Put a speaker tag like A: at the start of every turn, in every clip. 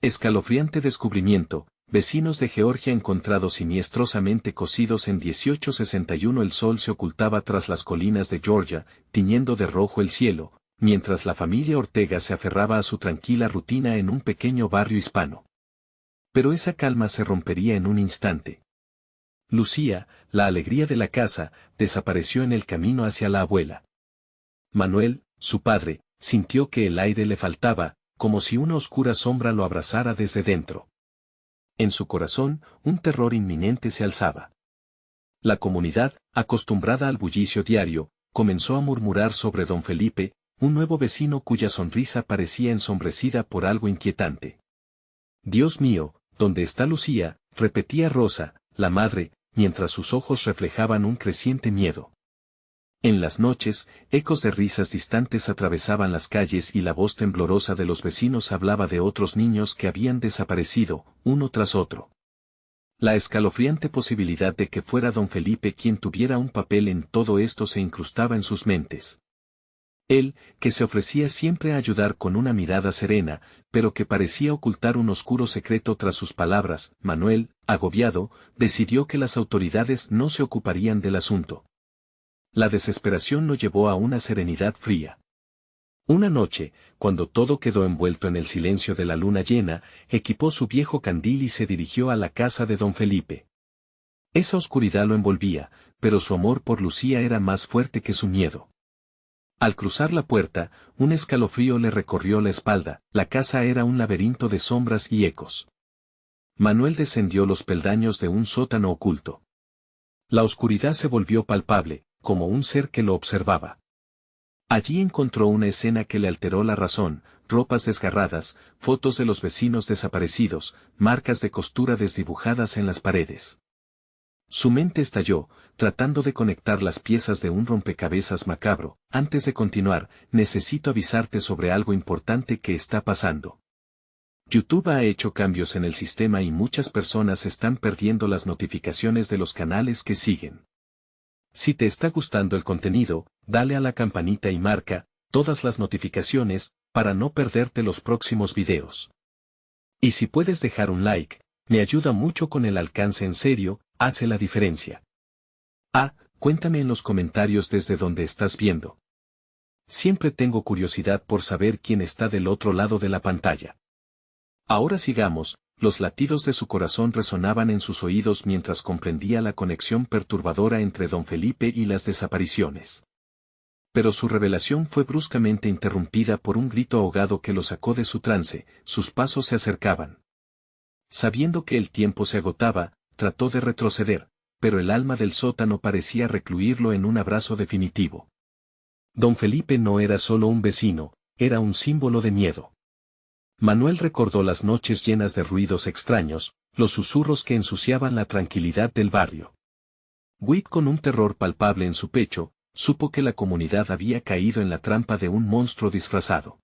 A: Escalofriante descubrimiento. Vecinos de Georgia encontrados siniestrosamente cocidos en 1861. El sol se ocultaba tras las colinas de Georgia, tiñendo de rojo el cielo, mientras la familia Ortega se aferraba a su tranquila rutina en un pequeño barrio hispano. Pero esa calma se rompería en un instante. Lucía, la alegría de la casa, desapareció en el camino hacia la abuela. Manuel, su padre, sintió que el aire le faltaba, como si una oscura sombra lo abrazara desde dentro. En su corazón, un terror inminente se alzaba. La comunidad, acostumbrada al bullicio diario, comenzó a murmurar sobre don Felipe, un nuevo vecino cuya sonrisa parecía ensombrecida por algo inquietante. Dios mío, ¿dónde está Lucía?, repetía Rosa, la madre, mientras sus ojos reflejaban un creciente miedo. En las noches, ecos de risas distantes atravesaban las calles y la voz temblorosa de los vecinos hablaba de otros niños que habían desaparecido, uno tras otro. La escalofriante posibilidad de que fuera don Felipe quien tuviera un papel en todo esto se incrustaba en sus mentes. Él, que se ofrecía siempre a ayudar con una mirada serena, pero que parecía ocultar un oscuro secreto tras sus palabras, Manuel, agobiado, decidió que las autoridades no se ocuparían del asunto. La desesperación lo llevó a una serenidad fría. Una noche, cuando todo quedó envuelto en el silencio de la luna llena, equipó su viejo candil y se dirigió a la casa de don Felipe. Esa oscuridad lo envolvía, pero su amor por Lucía era más fuerte que su miedo. Al cruzar la puerta, un escalofrío le recorrió la espalda. La casa era un laberinto de sombras y ecos. Manuel descendió los peldaños de un sótano oculto. La oscuridad se volvió palpable, como un ser que lo observaba. Allí encontró una escena que le alteró la razón: ropas desgarradas, fotos de los vecinos desaparecidos, marcas de costura desdibujadas en las paredes. Su mente estalló, tratando de conectar las piezas de un rompecabezas macabro. Antes de continuar, necesito avisarte sobre algo importante que está pasando. YouTube ha hecho cambios en el sistema y muchas personas están perdiendo las notificaciones de los canales que siguen. Si te está gustando el contenido, dale a la campanita y marca todas las notificaciones para no perderte los próximos videos. Y si puedes dejar un like, me ayuda mucho con el alcance. En serio, hace la diferencia. Cuéntame en los comentarios desde donde estás viendo. Siempre tengo curiosidad por saber quién está del otro lado de la pantalla. Ahora sigamos. Los latidos de su corazón resonaban en sus oídos mientras comprendía la conexión perturbadora entre don Felipe y las desapariciones. Pero su revelación fue bruscamente interrumpida por un grito ahogado que lo sacó de su trance. Sus pasos se acercaban. Sabiendo que el tiempo se agotaba, trató de retroceder, pero el alma del sótano parecía recluirlo en un abrazo definitivo. Don Felipe no era solo un vecino, era un símbolo de miedo. Manuel recordó las noches llenas de ruidos extraños, los susurros que ensuciaban la tranquilidad del barrio. Witt, con un terror palpable en su pecho, supo que la comunidad había caído en la trampa de un monstruo disfrazado.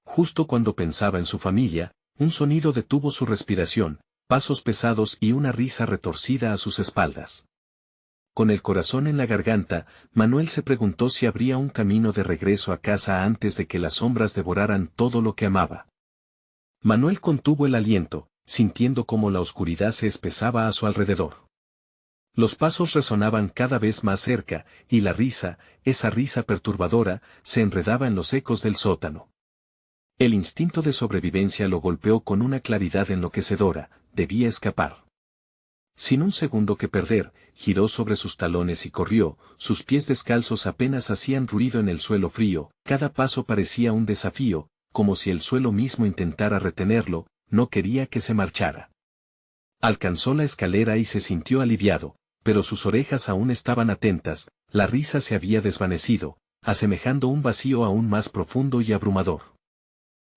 A: Justo cuando pensaba en su familia, un sonido detuvo su respiración, pasos pesados y una risa retorcida a sus espaldas. Con el corazón en la garganta, Manuel se preguntó si habría un camino de regreso a casa antes de que las sombras devoraran todo lo que amaba. Manuel contuvo el aliento, sintiendo cómo la oscuridad se espesaba a su alrededor. Los pasos resonaban cada vez más cerca, y la risa, esa risa perturbadora, se enredaba en los ecos del sótano. El instinto de sobrevivencia lo golpeó con una claridad enloquecedora: debía escapar. Sin un segundo que perder, giró sobre sus talones y corrió. Sus pies descalzos apenas hacían ruido en el suelo frío, cada paso parecía un desafío, como si el suelo mismo intentara retenerlo, no quería que se marchara. Alcanzó la escalera y se sintió aliviado, pero sus orejas aún estaban atentas. La risa se había desvanecido, asemejando un vacío aún más profundo y abrumador.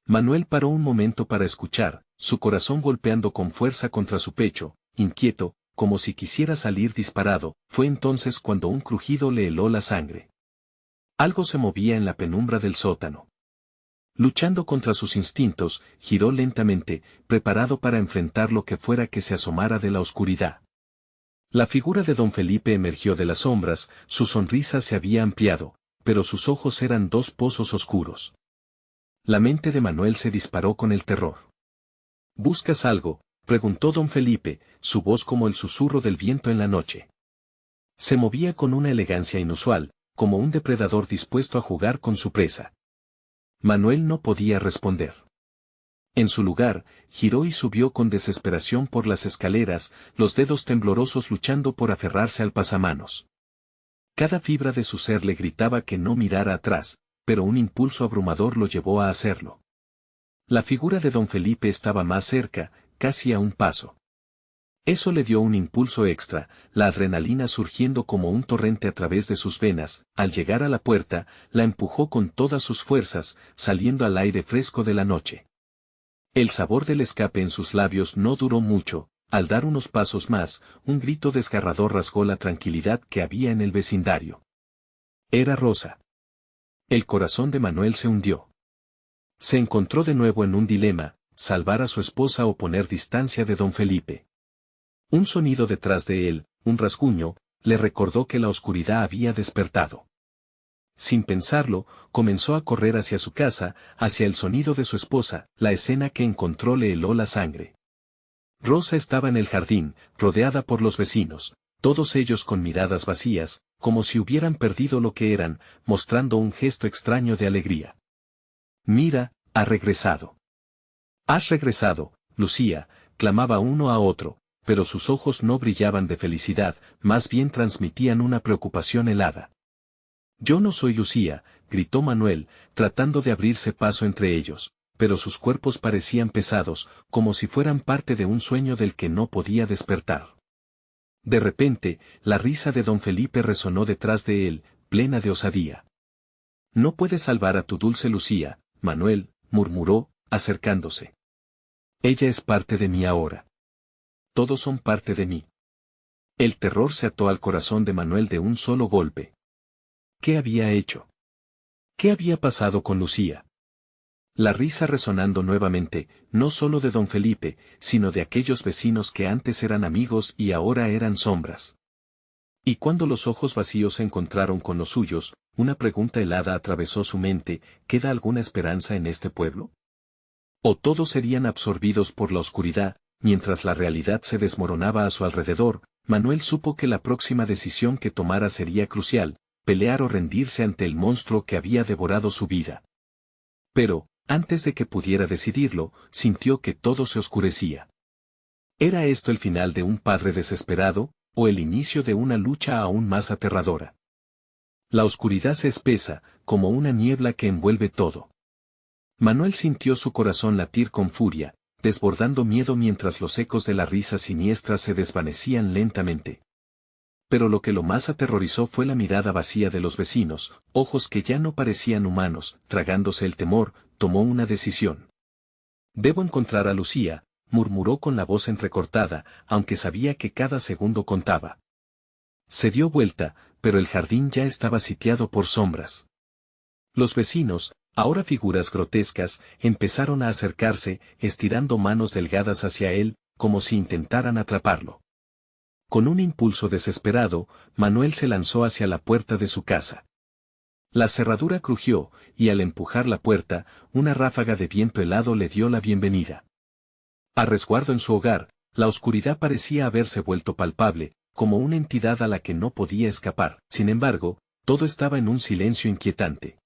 A: Manuel paró un momento para escuchar, su corazón golpeando con fuerza contra su pecho, inquieto, como si quisiera salir disparado. Fue entonces cuando un crujido le heló la sangre. Algo se movía en la penumbra del sótano. Luchando contra sus instintos, giró lentamente, preparado para enfrentar lo que fuera que se asomara de la oscuridad. La figura de don Felipe emergió de las sombras. Su sonrisa se había ampliado, pero sus ojos eran dos pozos oscuros. La mente de Manuel se disparó con el terror. ¿Buscas algo?, preguntó don Felipe, su voz como el susurro del viento en la noche. Se movía con una elegancia inusual, como un depredador dispuesto a jugar con su presa. Manuel no podía responder. En su lugar, giró y subió con desesperación por las escaleras, los dedos temblorosos luchando por aferrarse al pasamanos. Cada fibra de su ser le gritaba que no mirara atrás, pero un impulso abrumador lo llevó a hacerlo. La figura de don Felipe estaba más cerca, casi a un paso. Eso le dio un impulso extra, la adrenalina surgiendo como un torrente a través de sus venas. Al llegar a la puerta, la empujó con todas sus fuerzas, saliendo al aire fresco de la noche. El sabor del escape en sus labios no duró mucho. Al dar unos pasos más, un grito desgarrador rasgó la tranquilidad que había en el vecindario. Era Rosa. El corazón de Manuel se hundió. Se encontró de nuevo en un dilema: salvar a su esposa o poner distancia de don Felipe. Un sonido detrás de él, un rasguño, le recordó que la oscuridad había despertado. Sin pensarlo, comenzó a correr hacia su casa, hacia el sonido de su esposa. La escena que encontró le heló la sangre. Rosa estaba en el jardín, rodeada por los vecinos, todos ellos con miradas vacías, como si hubieran perdido lo que eran, mostrando un gesto extraño de alegría. «Mira, ha regresado». «Has regresado, Lucía», clamaba uno a otro, pero sus ojos no brillaban de felicidad, más bien transmitían una preocupación helada. «Yo no soy Lucía», gritó Manuel, tratando de abrirse paso entre ellos, pero sus cuerpos parecían pesados, como si fueran parte de un sueño del que no podía despertar. De repente, la risa de don Felipe resonó detrás de él, plena de osadía. «No puedes salvar a tu dulce Lucía, Manuel», murmuró, acercándose. «Ella es parte de mí ahora. Todos son parte de mí». El terror se ató al corazón de Manuel de un solo golpe. ¿Qué había hecho? ¿Qué había pasado con Lucía? La risa resonando nuevamente, no solo de don Felipe, sino de aquellos vecinos que antes eran amigos y ahora eran sombras. Y cuando los ojos vacíos se encontraron con los suyos, una pregunta helada atravesó su mente: ¿queda alguna esperanza en este pueblo? ¿O todos serían absorbidos por la oscuridad? Mientras la realidad se desmoronaba a su alrededor, Manuel supo que la próxima decisión que tomara sería crucial: pelear o rendirse ante el monstruo que había devorado su vida. Pero, antes de que pudiera decidirlo, sintió que todo se oscurecía. ¿Era esto el final de un padre desesperado, o el inicio de una lucha aún más aterradora? La oscuridad se espesa, como una niebla que envuelve todo. Manuel sintió su corazón latir con furia, desbordando miedo mientras los ecos de la risa siniestra se desvanecían lentamente. Pero lo que lo más aterrorizó fue la mirada vacía de los vecinos, ojos que ya no parecían humanos. Tragándose el temor, tomó una decisión. «Debo encontrar a Lucía», murmuró con la voz entrecortada, aunque sabía que cada segundo contaba. Se dio vuelta, pero el jardín ya estaba sitiado por sombras. Los vecinos, ahora figuras grotescas, empezaron a acercarse, estirando manos delgadas hacia él, como si intentaran atraparlo. Con un impulso desesperado, Manuel se lanzó hacia la puerta de su casa. La cerradura crujió, y al empujar la puerta, una ráfaga de viento helado le dio la bienvenida. A resguardo en su hogar, la oscuridad parecía haberse vuelto palpable, como una entidad a la que no podía escapar. Sin embargo, todo estaba en un silencio inquietante.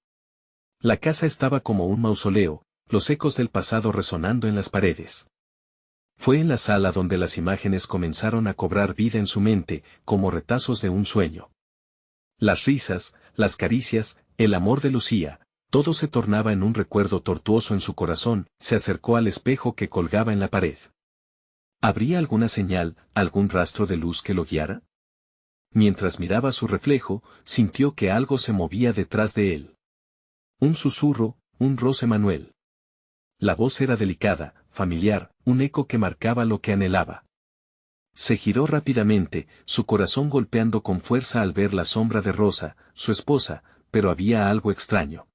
A: La casa estaba como un mausoleo, los ecos del pasado resonando en las paredes. Fue en la sala donde las imágenes comenzaron a cobrar vida en su mente, como retazos de un sueño. Las risas, las caricias, el amor de Lucía, todo se tornaba en un recuerdo tortuoso en su corazón. Se acercó al espejo que colgaba en la pared. ¿Habría alguna señal, algún rastro de luz que lo guiara? Mientras miraba su reflejo, sintió que algo se movía detrás de él. Un susurro, un roce. Manuel. La voz era delicada, familiar, un eco que marcaba lo que anhelaba. Se giró rápidamente, su corazón golpeando con fuerza al ver la sombra de Rosa, su esposa, pero había algo extraño.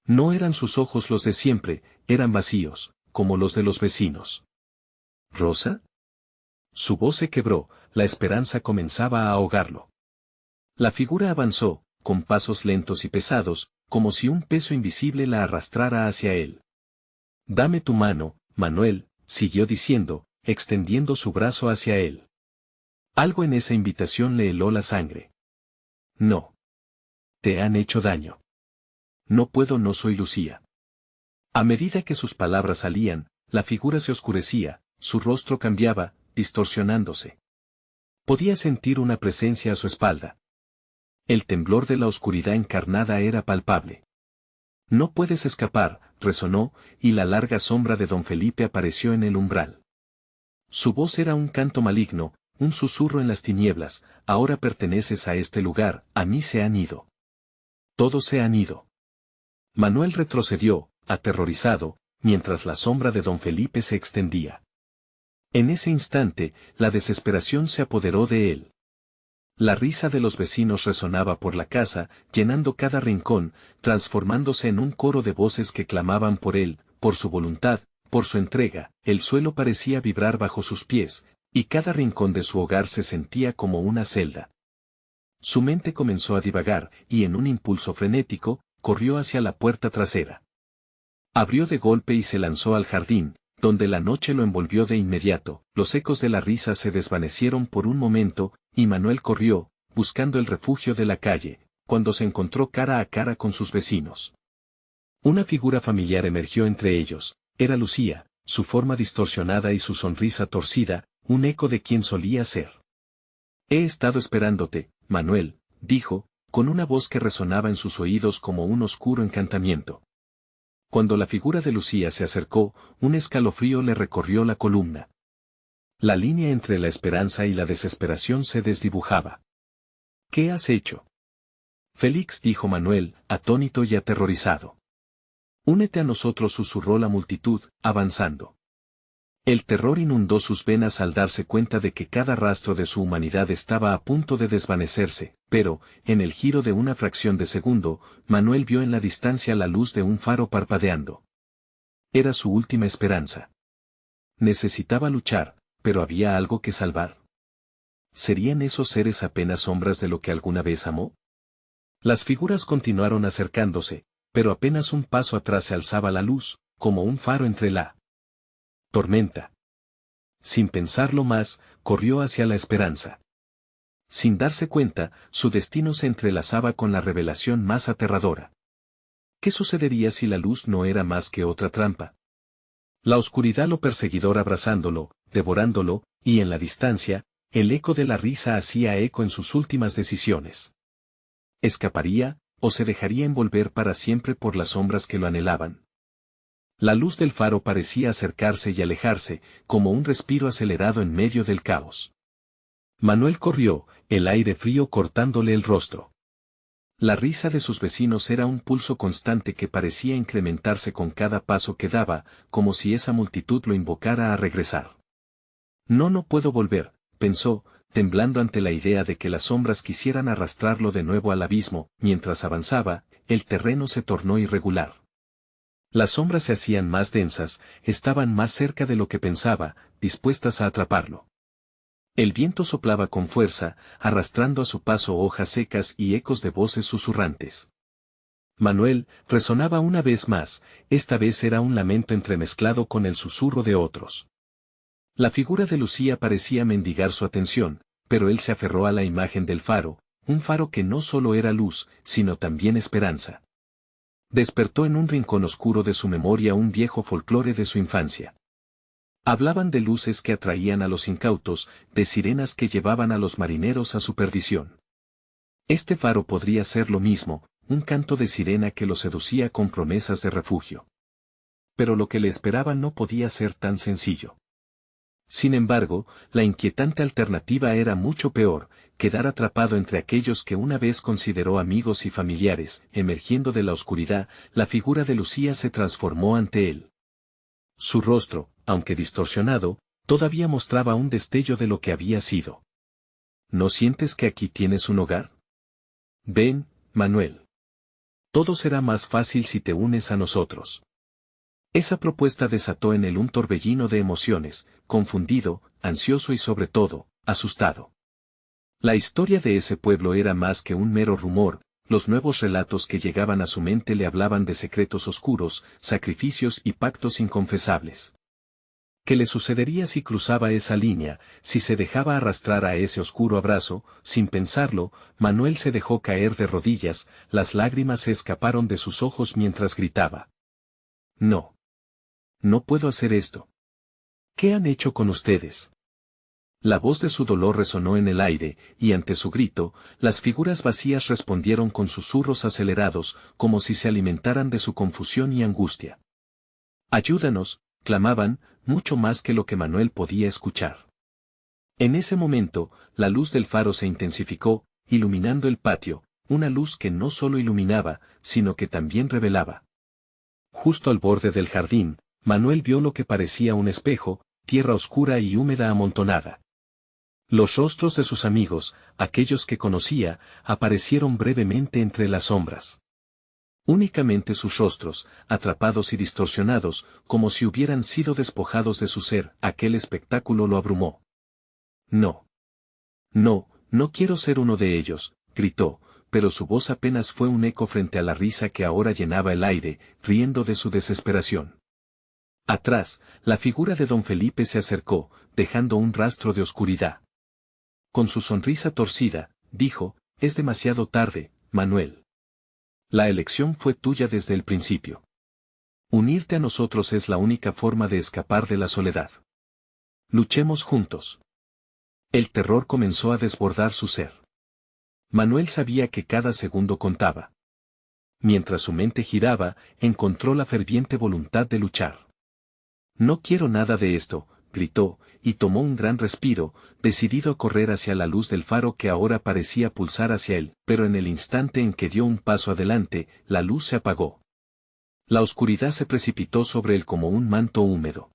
A: No eran sus ojos los de siempre, eran vacíos, como los de los vecinos. ¿Rosa? Su voz se quebró, la esperanza comenzaba a ahogarlo. La figura avanzó, con pasos lentos y pesados, como si un peso invisible la arrastrara hacia él. «Dame tu mano, Manuel», siguió diciendo, extendiendo su brazo hacia él. Algo en esa invitación le heló la sangre. No. Te han hecho daño. No puedo, no soy Lucía. A medida que sus palabras salían, la figura se oscurecía, su rostro cambiaba, distorsionándose. Podía sentir una presencia a su espalda. El temblor de la oscuridad encarnada era palpable. No puedes escapar, resonó, y la larga sombra de don Felipe apareció en el umbral. Su voz era un canto maligno, un susurro en las tinieblas, ahora perteneces a este lugar, a mí se han ido. Todos se han ido. Manuel retrocedió, aterrorizado, mientras la sombra de don Felipe se extendía. En ese instante, la desesperación se apoderó de él. La risa de los vecinos resonaba por la casa, llenando cada rincón, transformándose en un coro de voces que clamaban por él, por su voluntad, por su entrega. El suelo parecía vibrar bajo sus pies, y cada rincón de su hogar se sentía como una celda. Su mente comenzó a divagar, y en un impulso frenético, corrió hacia la puerta trasera. Abrió de golpe y se lanzó al jardín, donde la noche lo envolvió de inmediato. Los ecos de la risa se desvanecieron por un momento, y Manuel corrió, buscando el refugio de la calle, cuando se encontró cara a cara con sus vecinos. Una figura familiar emergió entre ellos, era Lucía, su forma distorsionada y su sonrisa torcida, un eco de quien solía ser. He estado esperándote, Manuel, dijo, con una voz que resonaba en sus oídos como un oscuro encantamiento. Cuando la figura de Lucía se acercó, un escalofrío le recorrió la columna. La línea entre la esperanza y la desesperación se desdibujaba. ¿Qué has hecho? Félix, dijo Manuel, atónito y aterrorizado. Únete a nosotros, susurró la multitud, avanzando. El terror inundó sus venas al darse cuenta de que cada rastro de su humanidad estaba a punto de desvanecerse, pero, en el giro de una fracción de segundo, Manuel vio en la distancia la luz de un faro parpadeando. Era su última esperanza. Necesitaba luchar, pero había algo que salvar. ¿Serían esos seres apenas sombras de lo que alguna vez amó? Las figuras continuaron acercándose, pero apenas un paso atrás se alzaba la luz, como un faro entre la tormenta. Sin pensarlo más, corrió hacia la esperanza. Sin darse cuenta, su destino se entrelazaba con la revelación más aterradora. ¿Qué sucedería si la luz no era más que otra trampa? La oscuridad lo perseguidor abrazándolo, devorándolo, y en la distancia, el eco de la risa hacía eco en sus últimas decisiones. ¿Escaparía, o se dejaría envolver para siempre por las sombras que lo anhelaban? La luz del faro parecía acercarse y alejarse, como un respiro acelerado en medio del caos. Manuel corrió, el aire frío cortándole el rostro. La risa de sus vecinos era un pulso constante que parecía incrementarse con cada paso que daba, como si esa multitud lo invocara a regresar. No puedo volver, pensó, temblando ante la idea de que las sombras quisieran arrastrarlo de nuevo al abismo. Mientras avanzaba, el terreno se tornó irregular. Las sombras se hacían más densas, estaban más cerca de lo que pensaba, dispuestas a atraparlo. El viento soplaba con fuerza, arrastrando a su paso hojas secas y ecos de voces susurrantes. Manuel resonaba una vez más, esta vez era un lamento entremezclado con el susurro de otros. La figura de Lucía parecía mendigar su atención, pero él se aferró a la imagen del faro, un faro que no solo era luz, sino también esperanza. Despertó en un rincón oscuro de su memoria un viejo folclore de su infancia. Hablaban de luces que atraían a los incautos, de sirenas que llevaban a los marineros a su perdición. Este faro podría ser lo mismo, un canto de sirena que lo seducía con promesas de refugio. Pero lo que le esperaba no podía ser tan sencillo. Sin embargo, la inquietante alternativa era mucho peor, quedar atrapado entre aquellos que una vez consideró amigos y familiares. Emergiendo de la oscuridad, la figura de Lucía se transformó ante él. Su rostro, aunque distorsionado, todavía mostraba un destello de lo que había sido. ¿No sientes que aquí tienes un hogar? Ven, Manuel. Todo será más fácil si te unes a nosotros. Esa propuesta desató en él un torbellino de emociones, confundido, ansioso y sobre todo, asustado. La historia de ese pueblo era más que un mero rumor, los nuevos relatos que llegaban a su mente le hablaban de secretos oscuros, sacrificios y pactos inconfesables. ¿Qué le sucedería si cruzaba esa línea, si se dejaba arrastrar a ese oscuro abrazo? Sin pensarlo, Manuel se dejó caer de rodillas, las lágrimas se escaparon de sus ojos mientras gritaba. No. No puedo hacer esto. ¿Qué han hecho con ustedes? La voz de su dolor resonó en el aire, y ante su grito, las figuras vacías respondieron con susurros acelerados, como si se alimentaran de su confusión y angustia. Ayúdanos, clamaban, mucho más que lo que Manuel podía escuchar. En ese momento, la luz del faro se intensificó, iluminando el patio, una luz que no solo iluminaba, sino que también revelaba. Justo al borde del jardín, Manuel vio lo que parecía un espejo, tierra oscura y húmeda amontonada. Los rostros de sus amigos, aquellos que conocía, aparecieron brevemente entre las sombras. Únicamente sus rostros, atrapados y distorsionados, como si hubieran sido despojados de su ser, aquel espectáculo lo abrumó. No. No, no quiero ser uno de ellos, gritó, pero su voz apenas fue un eco frente a la risa que ahora llenaba el aire, riendo de su desesperación. Atrás, la figura de don Felipe se acercó, dejando un rastro de oscuridad. Con su sonrisa torcida, dijo, es demasiado tarde, Manuel. La elección fue tuya desde el principio. Unirte a nosotros es la única forma de escapar de la soledad. Luchemos juntos. El terror comenzó a desbordar su ser. Manuel sabía que cada segundo contaba. Mientras su mente giraba, encontró la ferviente voluntad de luchar. No quiero nada de esto, gritó, y tomó un gran respiro, decidido a correr hacia la luz del faro que ahora parecía pulsar hacia él, pero en el instante en que dio un paso adelante, la luz se apagó. La oscuridad se precipitó sobre él como un manto húmedo.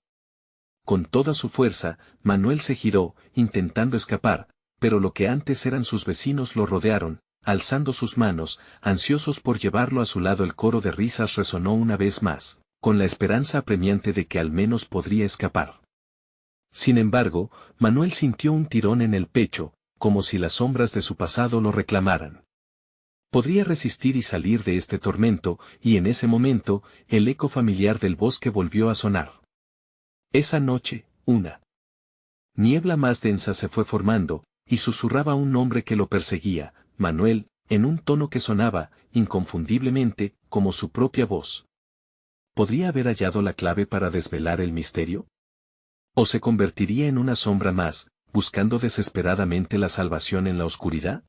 A: Con toda su fuerza, Manuel se giró, intentando escapar, pero lo que antes eran sus vecinos lo rodearon, alzando sus manos, ansiosos por llevarlo a su lado. El coro de risas resonó una vez más, con la esperanza apremiante de que al menos podría escapar. Sin embargo, Manuel sintió un tirón en el pecho, como si las sombras de su pasado lo reclamaran. Podría resistir y salir de este tormento, y en ese momento, el eco familiar del bosque volvió a sonar. Esa noche, una niebla más densa se fue formando, y susurraba un nombre que lo perseguía, Manuel, en un tono que sonaba, inconfundiblemente, como su propia voz. ¿Podría haber hallado la clave para desvelar el misterio? ¿O se convertiría en una sombra más, buscando desesperadamente la salvación en la oscuridad?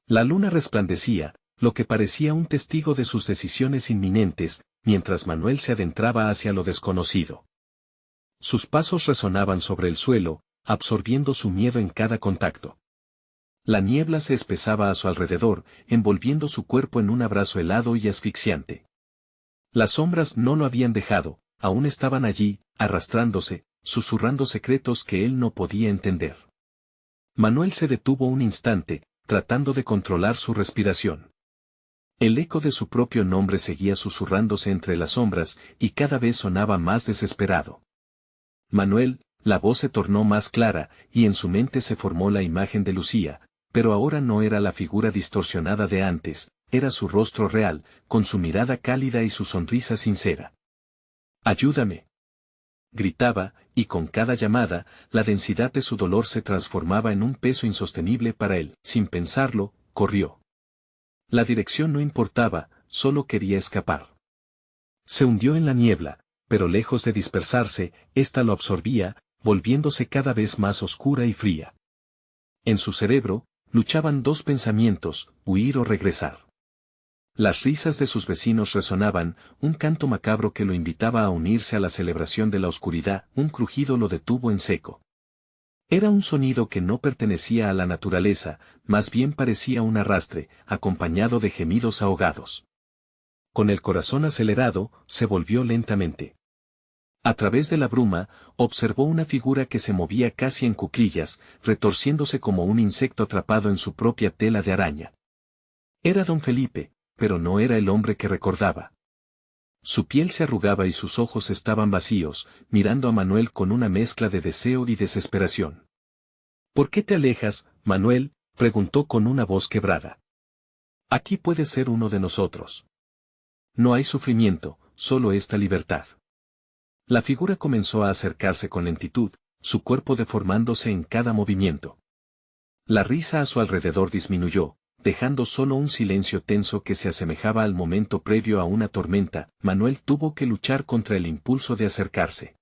A: La luna resplandecía, lo que parecía un testigo de sus decisiones inminentes, mientras Manuel se adentraba hacia lo desconocido. Sus pasos resonaban sobre el suelo, absorbiendo su miedo en cada contacto. La niebla se espesaba a su alrededor, envolviendo su cuerpo en un abrazo helado y asfixiante. Las sombras no lo habían dejado, aún estaban allí, arrastrándose, susurrando secretos que él no podía entender. Manuel se detuvo un instante, tratando de controlar su respiración. El eco de su propio nombre seguía susurrándose entre las sombras, y cada vez sonaba más desesperado. Manuel, la voz se tornó más clara, y en su mente se formó la imagen de Lucía, pero ahora no era la figura distorsionada de antes, era su rostro real, con su mirada cálida y su sonrisa sincera. «Ayúdame», gritaba, y con cada llamada, la densidad de su dolor se transformaba en un peso insostenible para él. Sin pensarlo, corrió. La dirección no importaba, solo quería escapar. Se hundió en la niebla, pero lejos de dispersarse, ésta lo absorbía, volviéndose cada vez más oscura y fría. En su cerebro, luchaban dos pensamientos, huir o regresar. Las risas de sus vecinos resonaban, un canto macabro que lo invitaba a unirse a la celebración de la oscuridad, un crujido lo detuvo en seco. Era un sonido que no pertenecía a la naturaleza, más bien parecía un arrastre, acompañado de gemidos ahogados. Con el corazón acelerado, se volvió lentamente. A través de la bruma, observó una figura que se movía casi en cuclillas, retorciéndose como un insecto atrapado en su propia tela de araña. Era don Felipe, pero no era el hombre que recordaba. Su piel se arrugaba y sus ojos estaban vacíos, mirando a Manuel con una mezcla de deseo y desesperación. «¿Por qué te alejas, Manuel?», preguntó con una voz quebrada. «Aquí puedes ser uno de nosotros. No hay sufrimiento, solo esta libertad». La figura comenzó a acercarse con lentitud, su cuerpo deformándose en cada movimiento. La risa a su alrededor disminuyó, dejando solo un silencio tenso que se asemejaba al momento previo a una tormenta. Manuel tuvo que luchar contra el impulso de acercarse.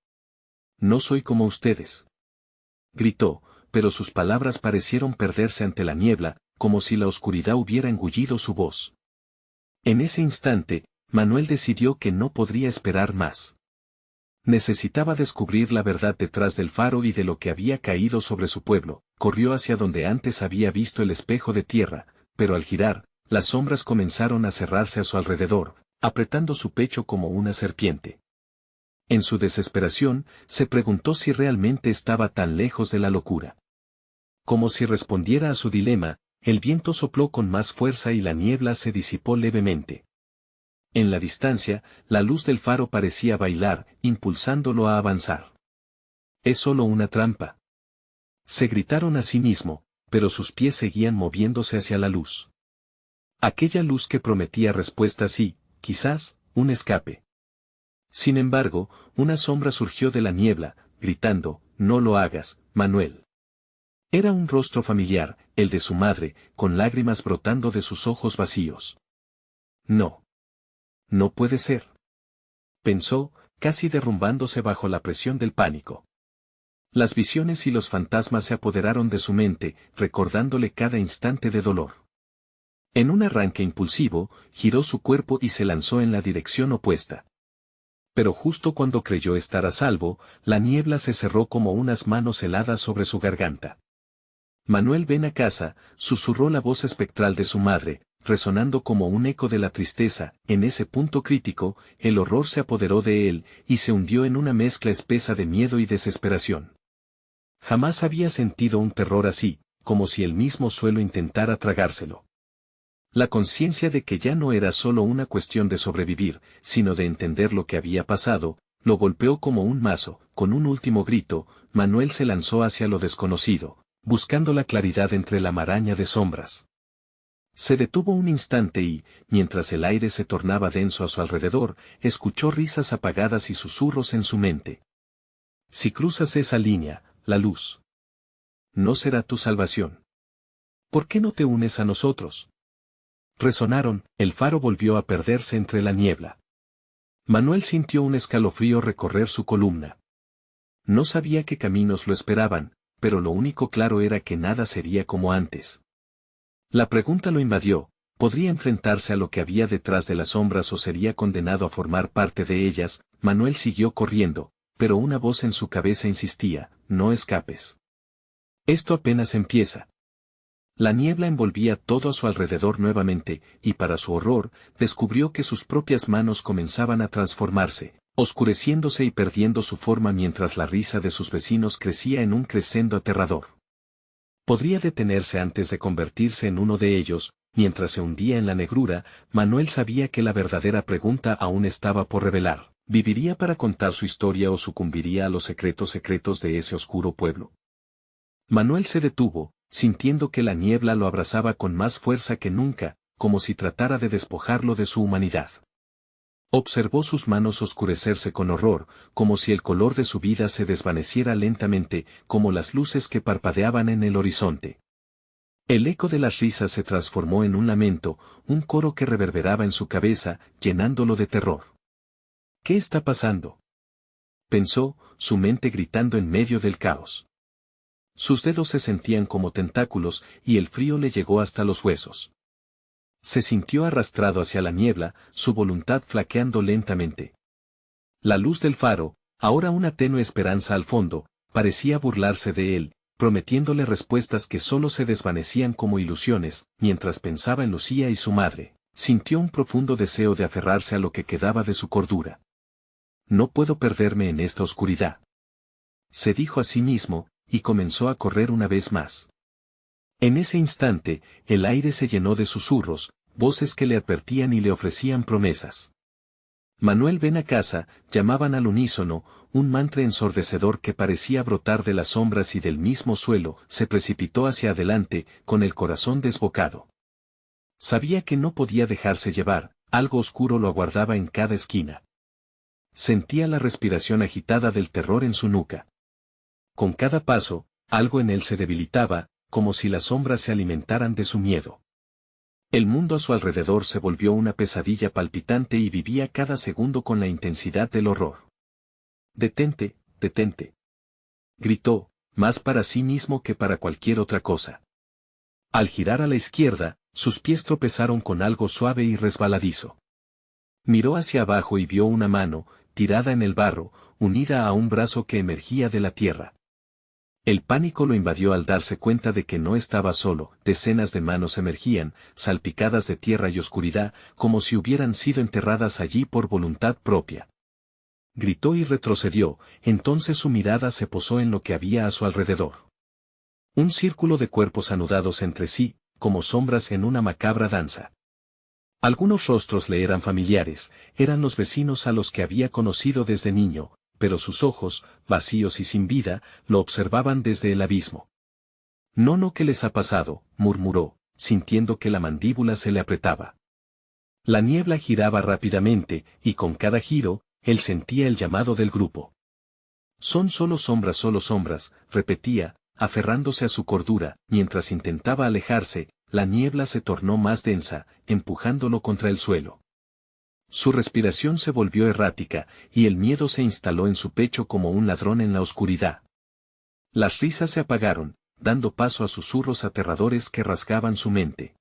A: «No soy como ustedes», gritó, pero sus palabras parecieron perderse ante la niebla, como si la oscuridad hubiera engullido su voz. En ese instante, Manuel decidió que no podría esperar más. Necesitaba descubrir la verdad detrás del faro y de lo que había caído sobre su pueblo. Corrió hacia donde antes había visto el espejo de tierra, pero al girar, las sombras comenzaron a cerrarse a su alrededor, apretando su pecho como una serpiente. En su desesperación, se preguntó si realmente estaba tan lejos de la locura. Como si respondiera a su dilema, el viento sopló con más fuerza y la niebla se disipó levemente. En la distancia, la luz del faro parecía bailar, impulsándolo a avanzar. «Es solo una trampa», se gritaron a sí mismo, pero sus pies seguían moviéndose hacia la luz. Aquella luz que prometía respuestas y, quizás, un escape. Sin embargo, una sombra surgió de la niebla, gritando: «No lo hagas, Manuel». Era un rostro familiar, el de su madre, con lágrimas brotando de sus ojos vacíos. «No. No puede ser», pensó, casi derrumbándose bajo la presión del pánico. Las visiones y los fantasmas se apoderaron de su mente, recordándole cada instante de dolor. En un arranque impulsivo, giró su cuerpo y se lanzó en la dirección opuesta. Pero justo cuando creyó estar a salvo, la niebla se cerró como unas manos heladas sobre su garganta. «Manuel, ven a casa», susurró la voz espectral de su madre, resonando como un eco de la tristeza. En ese punto crítico, el horror se apoderó de él, y se hundió en una mezcla espesa de miedo y desesperación. Jamás había sentido un terror así, como si el mismo suelo intentara tragárselo. La conciencia de que ya no era solo una cuestión de sobrevivir, sino de entender lo que había pasado, lo golpeó como un mazo. Con un último grito, Manuel se lanzó hacia lo desconocido, buscando la claridad entre la maraña de sombras. Se detuvo un instante y, mientras el aire se tornaba denso a su alrededor, escuchó risas apagadas y susurros en su mente. «Si cruzas esa línea, la luz no será tu salvación. ¿Por qué no te unes a nosotros?». Resonaron, el faro volvió a perderse entre la niebla. Manuel sintió un escalofrío recorrer su columna. No sabía qué caminos lo esperaban, pero lo único claro era que nada sería como antes. La pregunta lo invadió: ¿podría enfrentarse a lo que había detrás de las sombras o sería condenado a formar parte de ellas? Manuel siguió corriendo, pero una voz en su cabeza insistía: «No escapes. Esto apenas empieza». La niebla envolvía todo a su alrededor nuevamente, y para su horror, descubrió que sus propias manos comenzaban a transformarse, oscureciéndose y perdiendo su forma mientras la risa de sus vecinos crecía en un crescendo aterrador. Podría detenerse antes de convertirse en uno de ellos. Mientras se hundía en la negrura, Manuel sabía que la verdadera pregunta aún estaba por revelar: ¿viviría para contar su historia o sucumbiría a los secretos de ese oscuro pueblo? Manuel se detuvo, sintiendo que la niebla lo abrazaba con más fuerza que nunca, como si tratara de despojarlo de su humanidad. Observó sus manos oscurecerse con horror, como si el color de su vida se desvaneciera lentamente, como las luces que parpadeaban en el horizonte. El eco de las risas se transformó en un lamento, un coro que reverberaba en su cabeza, llenándolo de terror. «¿Qué está pasando?», pensó, su mente gritando en medio del caos. Sus dedos se sentían como tentáculos, y el frío le llegó hasta los huesos. Se sintió arrastrado hacia la niebla, su voluntad flaqueando lentamente. La luz del faro, ahora una tenue esperanza al fondo, parecía burlarse de él, prometiéndole respuestas que solo se desvanecían como ilusiones. Mientras pensaba en Lucía y su madre, sintió un profundo deseo de aferrarse a lo que quedaba de su cordura. «No puedo perderme en esta oscuridad», se dijo a sí mismo, y comenzó a correr una vez más. En ese instante, el aire se llenó de susurros, voces que le advertían y le ofrecían promesas. «Manuel, ven a casa», llamaban al unísono, un mantra ensordecedor que parecía brotar de las sombras y del mismo suelo. Se precipitó hacia adelante, con el corazón desbocado. Sabía que no podía dejarse llevar, algo oscuro lo aguardaba en cada esquina. Sentía la respiración agitada del terror en su nuca. Con cada paso, algo en él se debilitaba, como si las sombras se alimentaran de su miedo. El mundo a su alrededor se volvió una pesadilla palpitante y vivía cada segundo con la intensidad del horror. «Detente, detente», gritó, más para sí mismo que para cualquier otra cosa. Al girar a la izquierda, sus pies tropezaron con algo suave y resbaladizo. Miró hacia abajo y vio una mano, tirada en el barro, unida a un brazo que emergía de la tierra. El pánico lo invadió al darse cuenta de que no estaba solo. Decenas de manos emergían, salpicadas de tierra y oscuridad, como si hubieran sido enterradas allí por voluntad propia. Gritó y retrocedió, entonces su mirada se posó en lo que había a su alrededor. Un círculo de cuerpos anudados entre sí, como sombras en una macabra danza. Algunos rostros le eran familiares, eran los vecinos a los que había conocido desde niño, pero sus ojos, vacíos y sin vida, lo observaban desde el abismo. «No, ¿qué les ha pasado?», murmuró, sintiendo que la mandíbula se le apretaba. La niebla giraba rápidamente, y con cada giro, él sentía el llamado del grupo. «Son solo sombras», repetía, aferrándose a su cordura. Mientras intentaba alejarse, la niebla se tornó más densa, empujándolo contra el suelo. Su respiración se volvió errática, y el miedo se instaló en su pecho como un ladrón en la oscuridad. Las risas se apagaron, dando paso a susurros aterradores que rasgaban su mente.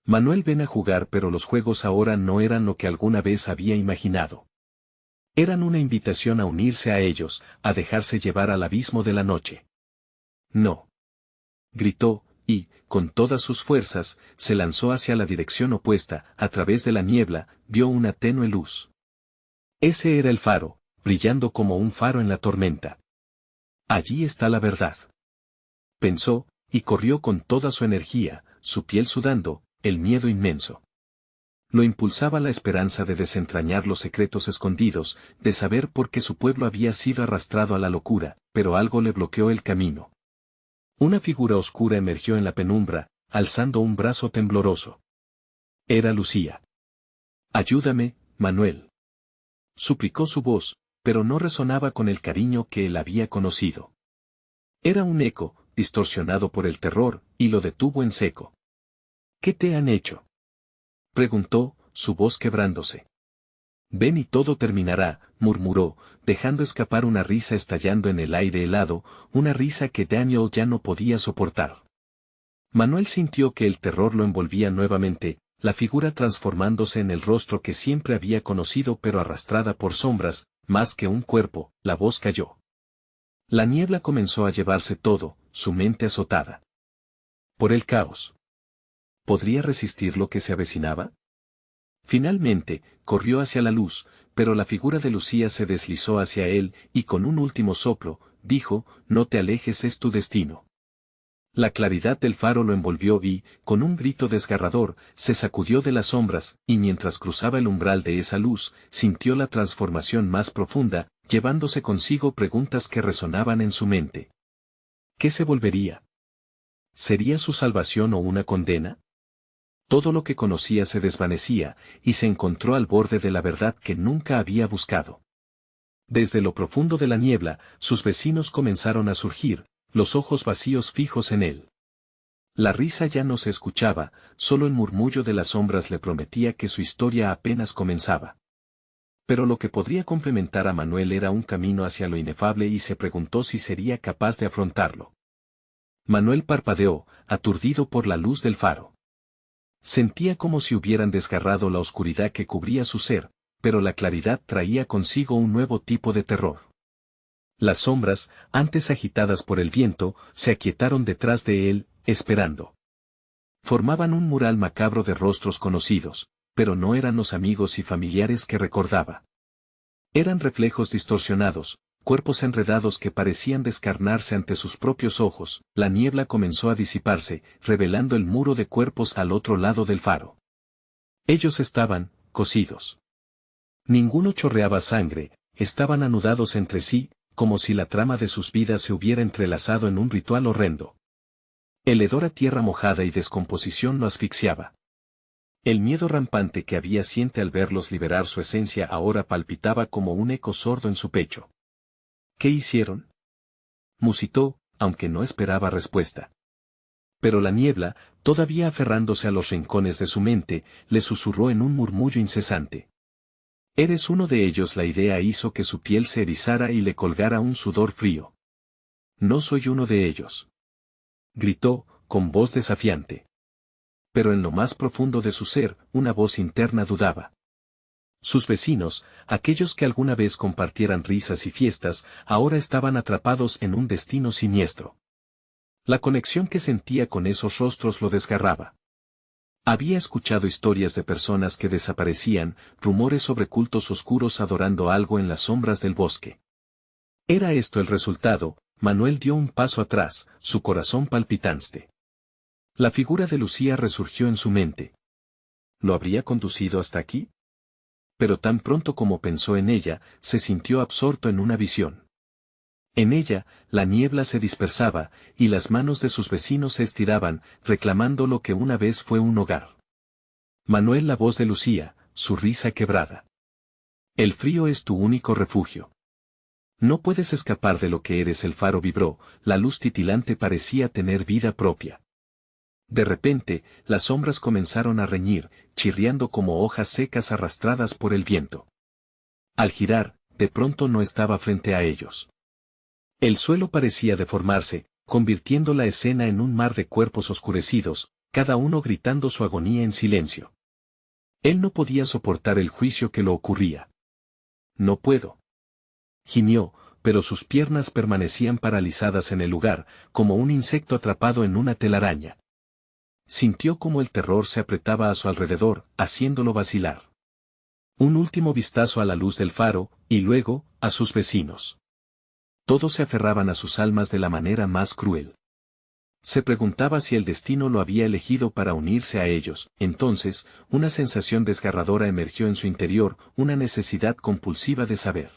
A: Manuel, ven a jugar, pero los juegos ahora no eran lo que alguna vez había imaginado. Eran una invitación a unirse a ellos, a dejarse llevar al abismo de la noche. «No», gritó, y, con todas sus fuerzas, se lanzó hacia la dirección opuesta. A través de la niebla, vio una tenue luz. Ese era el faro, brillando como un faro en la tormenta. «Allí está la verdad», pensó, y corrió con toda su energía, su piel sudando, el miedo inmenso. Lo impulsaba la esperanza de desentrañar los secretos escondidos, de saber por qué su pueblo había sido arrastrado a la locura, pero algo le bloqueó el camino. Una figura oscura emergió en la penumbra, alzando un brazo tembloroso. Era Lucía. «Ayúdame, Manuel», suplicó su voz, pero no resonaba con el cariño que él había conocido. Era un eco, distorsionado por el terror, y lo detuvo en seco. «¿Qué te han hecho?», preguntó, su voz quebrándose. «Ven y todo terminará», murmuró, dejando escapar una risa estallando en el aire helado, una risa que Daniel ya no podía soportar. Manuel sintió que el terror lo envolvía nuevamente, la figura transformándose en el rostro que siempre había conocido pero arrastrada por sombras, más que un cuerpo. La voz cayó. La niebla comenzó a llevarse todo, su mente azotada por el caos. ¿Podría resistir lo que se avecinaba? Finalmente, corrió hacia la luz, pero la figura de Lucía se deslizó hacia él, y con un último soplo, dijo, «No te alejes, es tu destino». La claridad del faro lo envolvió y, con un grito desgarrador, se sacudió de las sombras, y mientras cruzaba el umbral de esa luz, sintió la transformación más profunda, llevándose consigo preguntas que resonaban en su mente. ¿Qué se volvería? ¿Sería su salvación o una condena? Todo lo que conocía se desvanecía, y se encontró al borde de la verdad que nunca había buscado. Desde lo profundo de la niebla, sus vecinos comenzaron a surgir, los ojos vacíos fijos en él. La risa ya no se escuchaba, solo el murmullo de las sombras le prometía que su historia apenas comenzaba. Pero lo que podría complementar a Manuel era un camino hacia lo inefable y se preguntó si sería capaz de afrontarlo. Manuel parpadeó, aturdido por la luz del faro. Sentía como si hubieran desgarrado la oscuridad que cubría su ser, pero la claridad traía consigo un nuevo tipo de terror. Las sombras, antes agitadas por el viento, se aquietaron detrás de él, esperando. Formaban un mural macabro de rostros conocidos, pero no eran los amigos y familiares que recordaba. Eran reflejos distorsionados, cuerpos enredados que parecían descarnarse ante sus propios ojos. La niebla comenzó a disiparse, revelando el muro de cuerpos al otro lado del faro. Ellos estaban cosidos. Ninguno chorreaba sangre, estaban anudados entre sí, como si la trama de sus vidas se hubiera entrelazado en un ritual horrendo. El hedor a tierra mojada y descomposición lo asfixiaba. El miedo rampante que había siente al verlos liberar su esencia ahora palpitaba como un eco sordo en su pecho. ¿Qué hicieron? Musitó, aunque no esperaba respuesta. Pero la niebla, todavía aferrándose a los rincones de su mente, le susurró en un murmullo incesante. Eres uno de ellos. La idea hizo que su piel se erizara y le colgara un sudor frío. No soy uno de ellos. Gritó, con voz desafiante. Pero en lo más profundo de su ser, una voz interna dudaba. Sus vecinos, aquellos que alguna vez compartieran risas y fiestas, ahora estaban atrapados en un destino siniestro. La conexión que sentía con esos rostros lo desgarraba. Había escuchado historias de personas que desaparecían, rumores sobre cultos oscuros adorando algo en las sombras del bosque. ¿Era esto el resultado? Manuel dio un paso atrás, su corazón palpitante. La figura de Lucía resurgió en su mente. ¿Lo habría conducido hasta aquí? Pero tan pronto como pensó en ella, se sintió absorto en una visión. En ella, la niebla se dispersaba, y las manos de sus vecinos se estiraban, reclamando lo que una vez fue un hogar. Manuel, la voz de Lucía, su risa quebrada. El frío es tu único refugio. No puedes escapar de lo que eres. El faro vibró, la luz titilante parecía tener vida propia. De repente, las sombras comenzaron a reñir, chirriando como hojas secas arrastradas por el viento. Al girar, de pronto no estaba frente a ellos. El suelo parecía deformarse, convirtiendo la escena en un mar de cuerpos oscurecidos, cada uno gritando su agonía en silencio. Él no podía soportar el juicio que lo ocurría. No puedo. Gimió, pero sus piernas permanecían paralizadas en el lugar, como un insecto atrapado en una telaraña. Sintió como el terror se apretaba a su alrededor, haciéndolo vacilar. Un último vistazo a la luz del faro, y luego, a sus vecinos. Todos se aferraban a sus almas de la manera más cruel. Se preguntaba si el destino lo había elegido para unirse a ellos. Entonces, una sensación desgarradora emergió en su interior, una necesidad compulsiva de saber.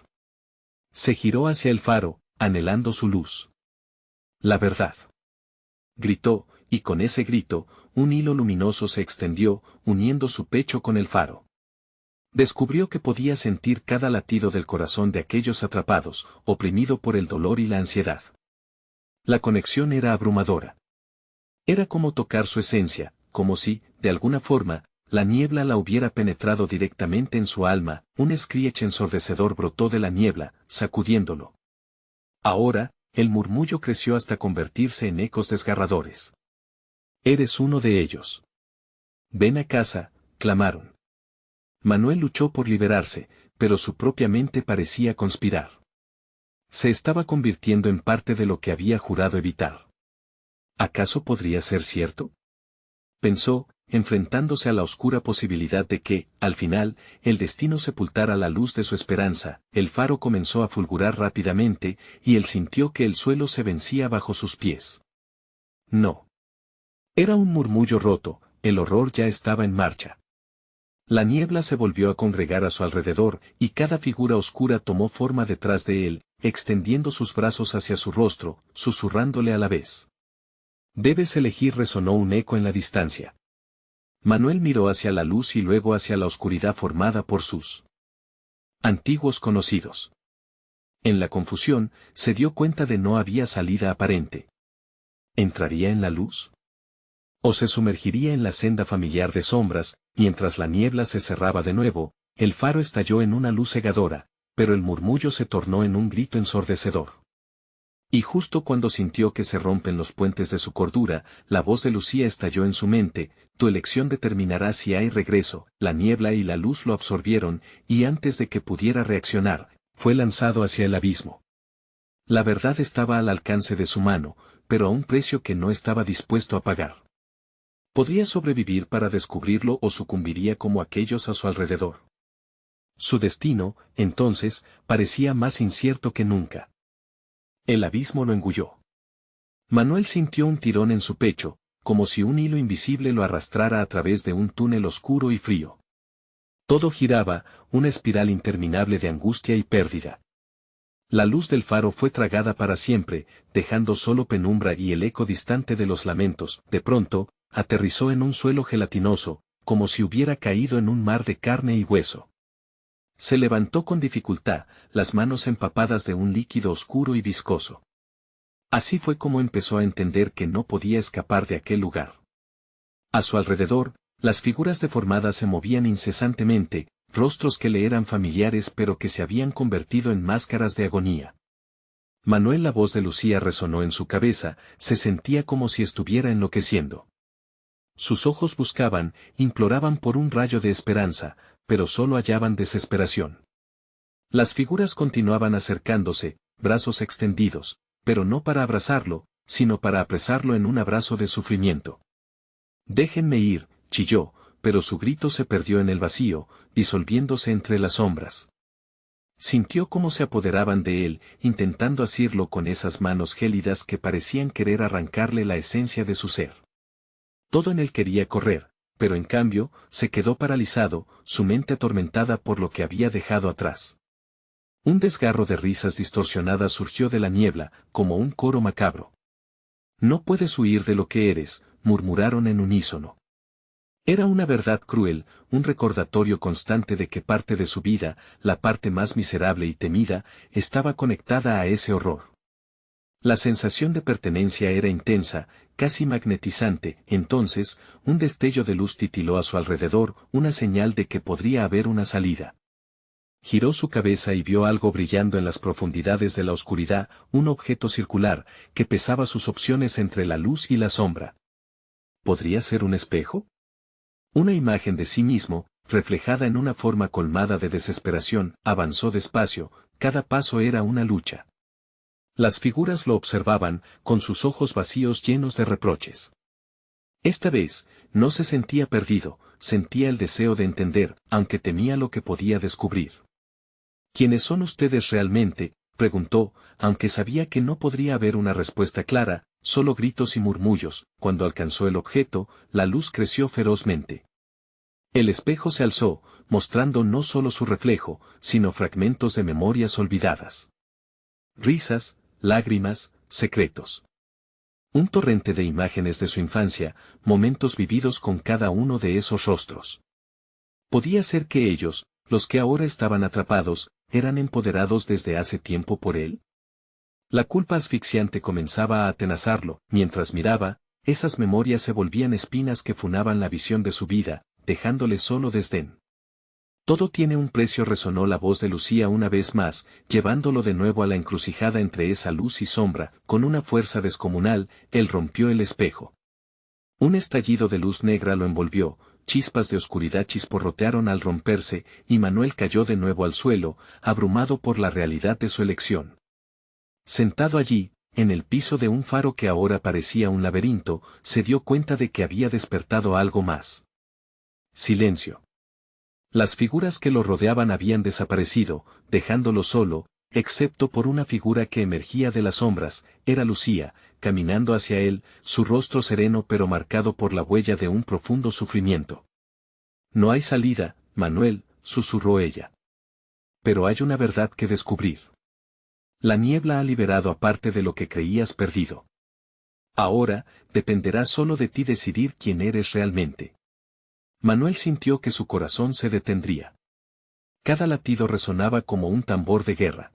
A: Se giró hacia el faro, anhelando su luz. La verdad. Gritó, y con ese grito, un hilo luminoso se extendió, uniendo su pecho con el faro. Descubrió que podía sentir cada latido del corazón de aquellos atrapados, oprimido por el dolor y la ansiedad. La conexión era abrumadora. Era como tocar su esencia, como si, de alguna forma, la niebla la hubiera penetrado directamente en su alma. Un screech ensordecedor brotó de la niebla, sacudiéndolo. Ahora, el murmullo creció hasta convertirse en ecos desgarradores. Eres uno de ellos. Ven a casa, clamaron. Manuel luchó por liberarse, pero su propia mente parecía conspirar. Se estaba convirtiendo en parte de lo que había jurado evitar. ¿Acaso podría ser cierto? Pensó, enfrentándose a la oscura posibilidad de que, al final, el destino sepultara la luz de su esperanza. El faro comenzó a fulgurar rápidamente, y él sintió que el suelo se vencía bajo sus pies. No. Era un murmullo roto, el horror ya estaba en marcha. La niebla se volvió a congregar a su alrededor, y cada figura oscura tomó forma detrás de él, extendiendo sus brazos hacia su rostro, susurrándole a la vez. Debes elegir, resonó un eco en la distancia. Manuel miró hacia la luz y luego hacia la oscuridad formada por sus antiguos conocidos. En la confusión, se dio cuenta de no había salida aparente. ¿Entraría en la luz? ¿O se sumergiría en la senda familiar de sombras? Mientras la niebla se cerraba de nuevo, el faro estalló en una luz cegadora, pero el murmullo se tornó en un grito ensordecedor. Y justo cuando sintió que se rompen los puentes de su cordura, la voz de Lucía estalló en su mente: tu elección determinará si hay regreso. La niebla y la luz lo absorbieron, y antes de que pudiera reaccionar, fue lanzado hacia el abismo. La verdad estaba al alcance de su mano, pero a un precio que no estaba dispuesto a pagar. Podría sobrevivir para descubrirlo o sucumbiría como aquellos a su alrededor. Su destino, entonces, parecía más incierto que nunca. El abismo lo engulló. Manuel sintió un tirón en su pecho, como si un hilo invisible lo arrastrara a través de un túnel oscuro y frío. Todo giraba, una espiral interminable de angustia y pérdida. La luz del faro fue tragada para siempre, dejando solo penumbra y el eco distante de los lamentos. De pronto, aterrizó en un suelo gelatinoso, como si hubiera caído en un mar de carne y hueso. Se levantó con dificultad, las manos empapadas de un líquido oscuro y viscoso. Así fue como empezó a entender que no podía escapar de aquel lugar. A su alrededor, las figuras deformadas se movían incesantemente, rostros que le eran familiares pero que se habían convertido en máscaras de agonía. Manuel, la voz de Lucía resonó en su cabeza, se sentía como si estuviera enloqueciendo. Sus ojos buscaban, imploraban por un rayo de esperanza, pero solo hallaban desesperación. Las figuras continuaban acercándose, brazos extendidos, pero no para abrazarlo, sino para apresarlo en un abrazo de sufrimiento. «Déjenme ir», chilló, pero su grito se perdió en el vacío, disolviéndose entre las sombras. Sintió cómo se apoderaban de él, intentando asirlo con esas manos gélidas que parecían querer arrancarle la esencia de su ser. Todo en él quería correr, pero en cambio, se quedó paralizado, su mente atormentada por lo que había dejado atrás. Un desgarro de risas distorsionadas surgió de la niebla, como un coro macabro. «No puedes huir de lo que eres», murmuraron en unísono. Era una verdad cruel, un recordatorio constante de que parte de su vida, la parte más miserable y temida, estaba conectada a ese horror. La sensación de pertenencia era intensa, casi magnetizante. Entonces, un destello de luz titiló a su alrededor, una señal de que podría haber una salida. Giró su cabeza y vio algo brillando en las profundidades de la oscuridad, un objeto circular, que pesaba sus opciones entre la luz y la sombra. ¿Podría ser un espejo? Una imagen de sí mismo, reflejada en una forma colmada de desesperación, avanzó despacio, cada paso era una lucha. Las figuras lo observaban, con sus ojos vacíos llenos de reproches. Esta vez, no se sentía perdido, sentía el deseo de entender, aunque temía lo que podía descubrir. «¿Quiénes son ustedes realmente?», preguntó, aunque sabía que no podría haber una respuesta clara, solo gritos y murmullos. Cuando alcanzó el objeto, la luz creció ferozmente. El espejo se alzó, mostrando no solo su reflejo, sino fragmentos de memorias olvidadas. Risas, lágrimas, secretos. Un torrente de imágenes de su infancia, momentos vividos con cada uno de esos rostros. Podía ser que ellos, los que ahora estaban atrapados, eran empoderados desde hace tiempo por él. La culpa asfixiante comenzaba a atenazarlo, mientras miraba, esas memorias se volvían espinas que funaban la visión de su vida, dejándole solo desdén. «Todo tiene un precio», resonó la voz de Lucía una vez más, llevándolo de nuevo a la encrucijada entre esa luz y sombra. Con una fuerza descomunal, él rompió el espejo. Un estallido de luz negra lo envolvió, chispas de oscuridad chisporrotearon al romperse, y Manuel cayó de nuevo al suelo, abrumado por la realidad de su elección. Sentado allí, en el piso de un faro que ahora parecía un laberinto, se dio cuenta de que había despertado algo más. Silencio. Las figuras que lo rodeaban habían desaparecido, dejándolo solo, excepto por una figura que emergía de las sombras. Era Lucía, caminando hacia él, su rostro sereno pero marcado por la huella de un profundo sufrimiento. «No hay salida, Manuel», susurró ella. «Pero hay una verdad que descubrir. La niebla ha liberado a parte de lo que creías perdido. Ahora, dependerá solo de ti decidir quién eres realmente». Manuel sintió que su corazón se detendría. Cada latido resonaba como un tambor de guerra.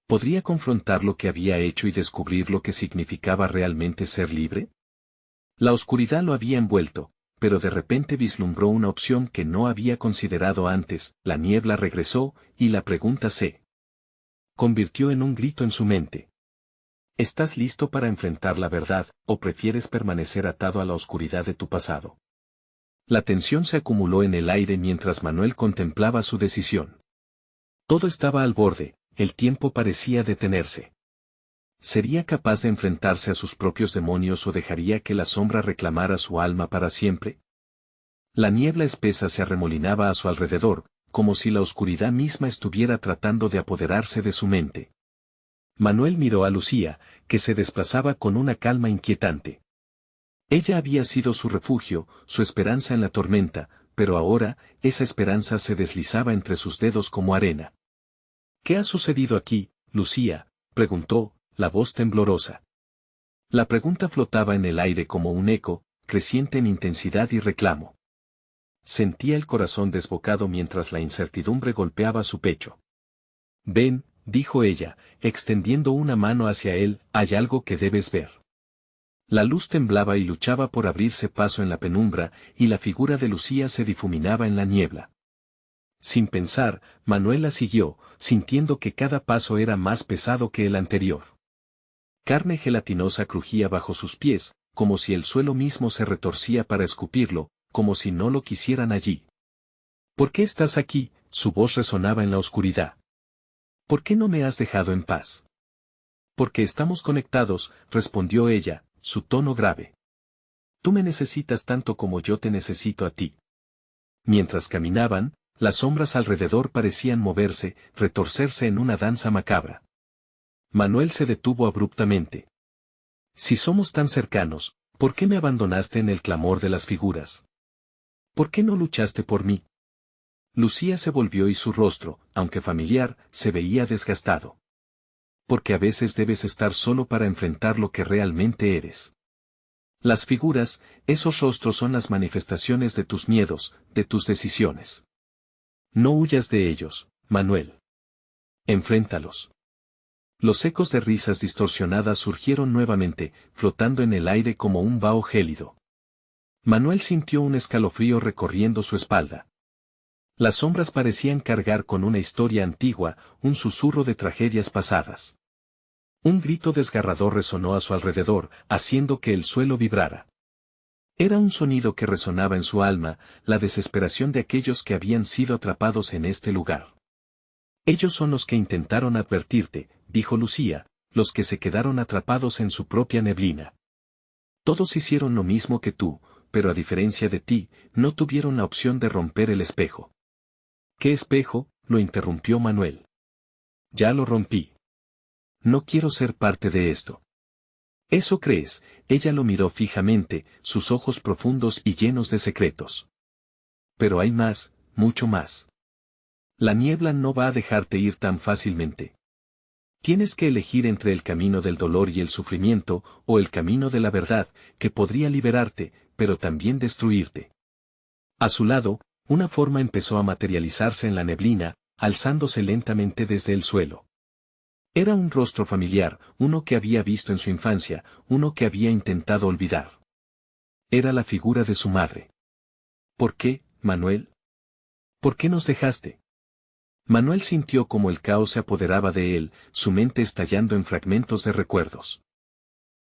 A: ¿Podría confrontar lo que había hecho y descubrir lo que significaba realmente ser libre? La oscuridad lo había envuelto, pero de repente vislumbró una opción que no había considerado antes. La niebla regresó, y la pregunta se convirtió en un grito en su mente. ¿Estás listo para enfrentar la verdad, o prefieres permanecer atado a la oscuridad de tu pasado? La tensión se acumuló en el aire mientras Manuel contemplaba su decisión. Todo estaba al borde, el tiempo parecía detenerse. ¿Sería capaz de enfrentarse a sus propios demonios o dejaría que la sombra reclamara su alma para siempre? La niebla espesa se arremolinaba a su alrededor, como si la oscuridad misma estuviera tratando de apoderarse de su mente. Manuel miró a Lucía, que se desplazaba con una calma inquietante. Ella había sido su refugio, su esperanza en la tormenta, pero ahora, esa esperanza se deslizaba entre sus dedos como arena. «¿Qué ha sucedido aquí, Lucía?», preguntó, la voz temblorosa. La pregunta flotaba en el aire como un eco, creciente en intensidad y reclamo. Sentía el corazón desbocado mientras la incertidumbre golpeaba su pecho. Ven, dijo ella, extendiendo una mano hacia él, hay algo que debes ver. La luz temblaba y luchaba por abrirse paso en la penumbra, y la figura de Lucía se difuminaba en la niebla. Sin pensar, Manuel la siguió, sintiendo que cada paso era más pesado que el anterior. Carne gelatinosa crujía bajo sus pies, como si el suelo mismo se retorcía para escupirlo, como si no lo quisieran allí. ¿Por qué estás aquí? Su voz resonaba en la oscuridad. ¿Por qué no me has dejado en paz? Porque estamos conectados, respondió ella, su tono grave. Tú me necesitas tanto como yo te necesito a ti. Mientras caminaban, las sombras alrededor parecían moverse, retorcerse en una danza macabra. Manuel se detuvo abruptamente. Si somos tan cercanos, ¿por qué me abandonaste en el clamor de las figuras? ¿Por qué no luchaste por mí? Lucía se volvió y su rostro, aunque familiar, se veía desgastado. Porque a veces debes estar solo para enfrentar lo que realmente eres. Las figuras, esos rostros son las manifestaciones de tus miedos, de tus decisiones. No huyas de ellos, Manuel. Enfréntalos. Los ecos de risas distorsionadas surgieron nuevamente, flotando en el aire como un vaho gélido. Manuel sintió un escalofrío recorriendo su espalda. Las sombras parecían cargar con una historia antigua, un susurro de tragedias pasadas. Un grito desgarrador resonó a su alrededor, haciendo que el suelo vibrara. Era un sonido que resonaba en su alma, la desesperación de aquellos que habían sido atrapados en este lugar. Ellos son los que intentaron advertirte, dijo Lucía, los que se quedaron atrapados en su propia neblina. Todos hicieron lo mismo que tú, pero a diferencia de ti, no tuvieron la opción de romper el espejo. ¿Qué espejo? Lo interrumpió Manuel. Ya lo rompí. No quiero ser parte de esto. ¿Eso crees? Ella lo miró fijamente, sus ojos profundos y llenos de secretos. Pero hay más, mucho más. La niebla no va a dejarte ir tan fácilmente. Tienes que elegir entre el camino del dolor y el sufrimiento, o el camino de la verdad, que podría liberarte, pero también destruirte. A su lado, una forma empezó a materializarse en la neblina, alzándose lentamente desde el suelo. Era un rostro familiar, uno que había visto en su infancia, uno que había intentado olvidar. Era la figura de su madre. ¿Por qué, Manuel? ¿Por qué nos dejaste? Manuel sintió como el caos se apoderaba de él, su mente estallando en fragmentos de recuerdos.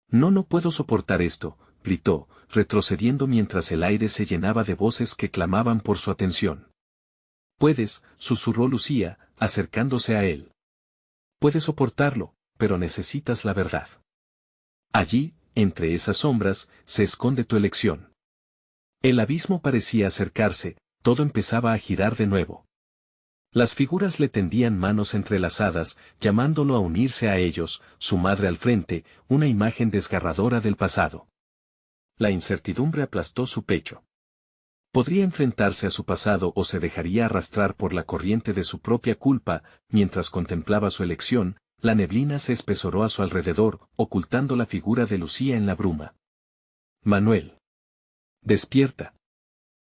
A: No puedo soportar esto, gritó, retrocediendo mientras el aire se llenaba de voces que clamaban por su atención. Puedes, susurró Lucía, acercándose a él. Puedes soportarlo, pero necesitas la verdad. Allí, entre esas sombras, se esconde tu elección. El abismo parecía acercarse, todo empezaba a girar de nuevo. Las figuras le tendían manos entrelazadas, llamándolo a unirse a ellos, su madre al frente, una imagen desgarradora del pasado. La incertidumbre aplastó su pecho. Podría enfrentarse a su pasado o se dejaría arrastrar por la corriente de su propia culpa. Mientras contemplaba su elección, la neblina se espesoró a su alrededor, ocultando la figura de Lucía en la bruma. Manuel. Despierta.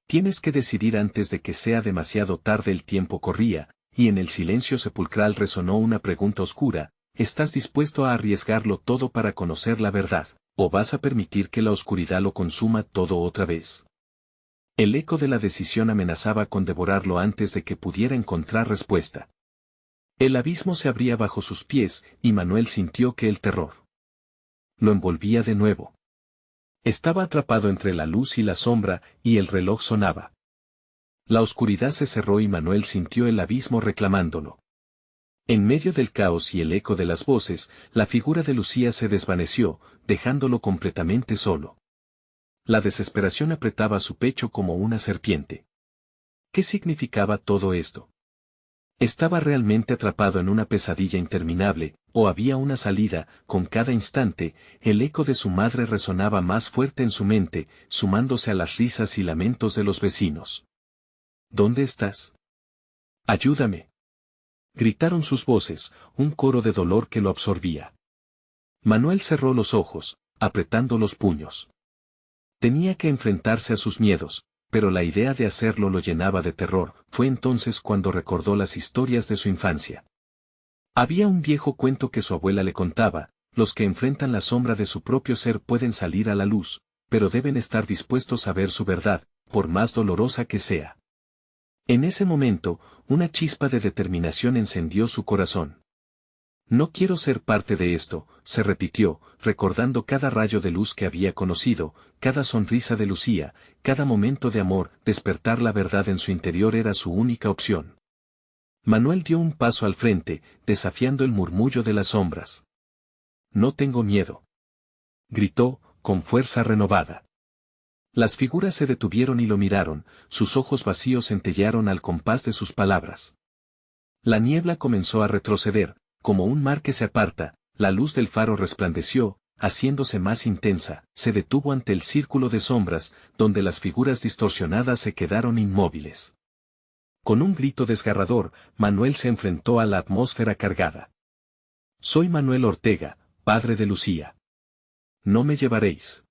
A: Tienes que decidir antes de que sea demasiado tarde. El tiempo corría, y en el silencio sepulcral resonó una pregunta oscura: ¿estás dispuesto a arriesgarlo todo para conocer la verdad, o vas a permitir que la oscuridad lo consuma todo otra vez? El eco de la decisión amenazaba con devorarlo antes de que pudiera encontrar respuesta. El abismo se abría bajo sus pies, y Manuel sintió que el terror lo envolvía de nuevo. Estaba atrapado entre la luz y la sombra, y el reloj sonaba. La oscuridad se cerró y Manuel sintió el abismo reclamándolo. En medio del caos y el eco de las voces, la figura de Lucía se desvaneció, dejándolo completamente solo. La desesperación apretaba su pecho como una serpiente. ¿Qué significaba todo esto? ¿Estaba realmente atrapado en una pesadilla interminable, o había una salida? Con cada instante, el eco de su madre resonaba más fuerte en su mente, sumándose a las risas y lamentos de los vecinos. ¿Dónde estás? ¡Ayúdame!, gritaron sus voces, un coro de dolor que lo absorbía. Manuel cerró los ojos, apretando los puños. Tenía que enfrentarse a sus miedos, pero la idea de hacerlo lo llenaba de terror. Fue entonces cuando recordó las historias de su infancia. Había un viejo cuento que su abuela le contaba: los que enfrentan la sombra de su propio ser pueden salir a la luz, pero deben estar dispuestos a ver su verdad, por más dolorosa que sea. En ese momento, una chispa de determinación encendió su corazón. No quiero ser parte de esto, se repitió, recordando cada rayo de luz que había conocido, cada sonrisa de Lucía, cada momento de amor. Despertar la verdad en su interior era su única opción. Manuel dio un paso al frente, desafiando el murmullo de las sombras. «No tengo miedo», gritó, con fuerza renovada. Las figuras se detuvieron y lo miraron, sus ojos vacíos centellearon al compás de sus palabras. La niebla comenzó a retroceder, como un mar que se aparta. La luz del faro resplandeció, haciéndose más intensa, se detuvo ante el círculo de sombras, donde las figuras distorsionadas se quedaron inmóviles. Con un grito desgarrador, Manuel se enfrentó a la atmósfera cargada. «Soy Manuel Ortega, padre de Lucía. No me llevaréis».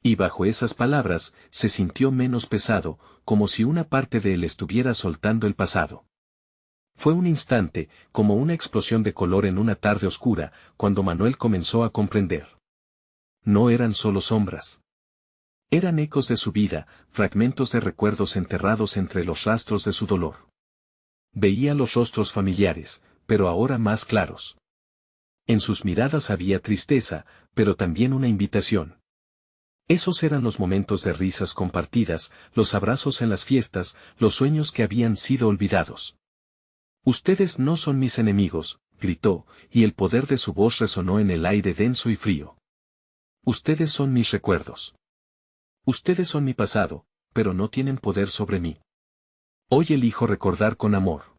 A: Y bajo esas palabras, se sintió menos pesado, como si una parte de él estuviera soltando el pasado. Fue un instante, como una explosión de color en una tarde oscura, cuando Manuel comenzó a comprender. No eran solo sombras. Eran ecos de su vida, fragmentos de recuerdos enterrados entre los rastros de su dolor. Veía los rostros familiares, pero ahora más claros. En sus miradas había tristeza, pero también una invitación. Esos eran los momentos de risas compartidas, los abrazos en las fiestas, los sueños que habían sido olvidados. «Ustedes no son mis enemigos», gritó, y el poder de su voz resonó en el aire denso y frío. «Ustedes son mis recuerdos. Ustedes son mi pasado, pero no tienen poder sobre mí. Hoy elijo recordar con amor».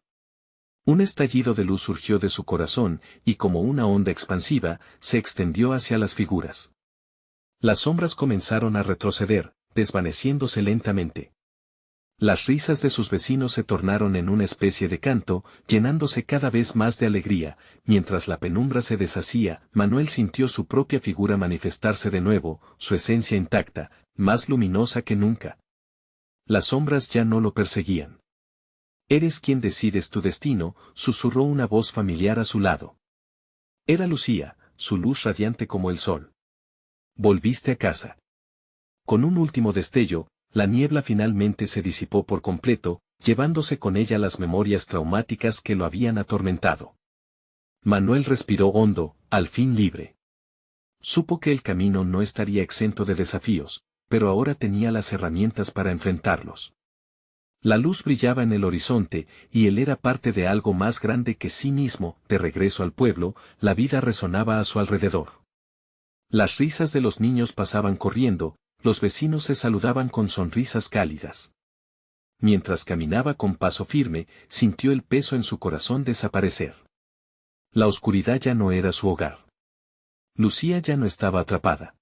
A: Un estallido de luz surgió de su corazón, y como una onda expansiva, se extendió hacia las figuras. Las sombras comenzaron a retroceder, desvaneciéndose lentamente. Las risas de sus vecinos se tornaron en una especie de canto, llenándose cada vez más de alegría. Mientras la penumbra se deshacía, Manuel sintió su propia figura manifestarse de nuevo, su esencia intacta, más luminosa que nunca. Las sombras ya no lo perseguían. «Eres quien decides tu destino», susurró una voz familiar a su lado. Era Lucía, su luz radiante como el sol. «Volviste a casa». Con un último destello, la niebla finalmente se disipó por completo, llevándose con ella las memorias traumáticas que lo habían atormentado. Manuel respiró hondo, al fin libre. Supo que el camino no estaría exento de desafíos, pero ahora tenía las herramientas para enfrentarlos. La luz brillaba en el horizonte, y él era parte de algo más grande que sí mismo. De regreso al pueblo, la vida resonaba a su alrededor. Las risas de los niños pasaban corriendo, los vecinos se saludaban con sonrisas cálidas. Mientras caminaba con paso firme, sintió el peso en su corazón desaparecer. La oscuridad ya no era su hogar. Lucía ya no estaba atrapada.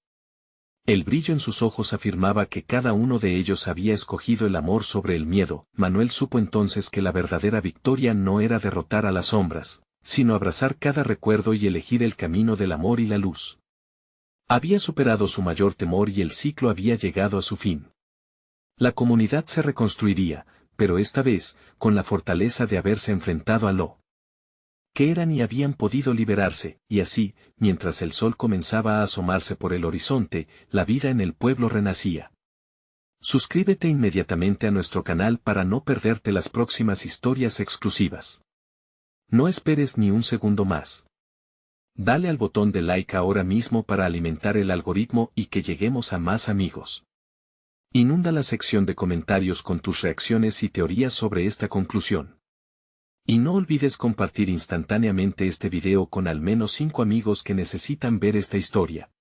A: El brillo en sus ojos afirmaba que cada uno de ellos había escogido el amor sobre el miedo. Manuel supo entonces que la verdadera victoria no era derrotar a las sombras, sino abrazar cada recuerdo y elegir el camino del amor y la luz. Había superado su mayor temor y el ciclo había llegado a su fin. La comunidad se reconstruiría, pero esta vez, con la fortaleza de haberse enfrentado a lo que eran y habían podido liberarse, y así, mientras el sol comenzaba a asomarse por el horizonte, la vida en el pueblo renacía. Suscríbete inmediatamente a nuestro canal para no perderte las próximas historias exclusivas. No esperes ni un segundo más. Dale al botón de like ahora mismo para alimentar el algoritmo y que lleguemos a más amigos. Inunda la sección de comentarios con tus reacciones y teorías sobre esta conclusión. Y no olvides compartir instantáneamente este video con al menos 5 amigos que necesitan ver esta historia.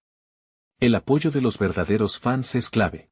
A: El apoyo de los verdaderos fans es clave.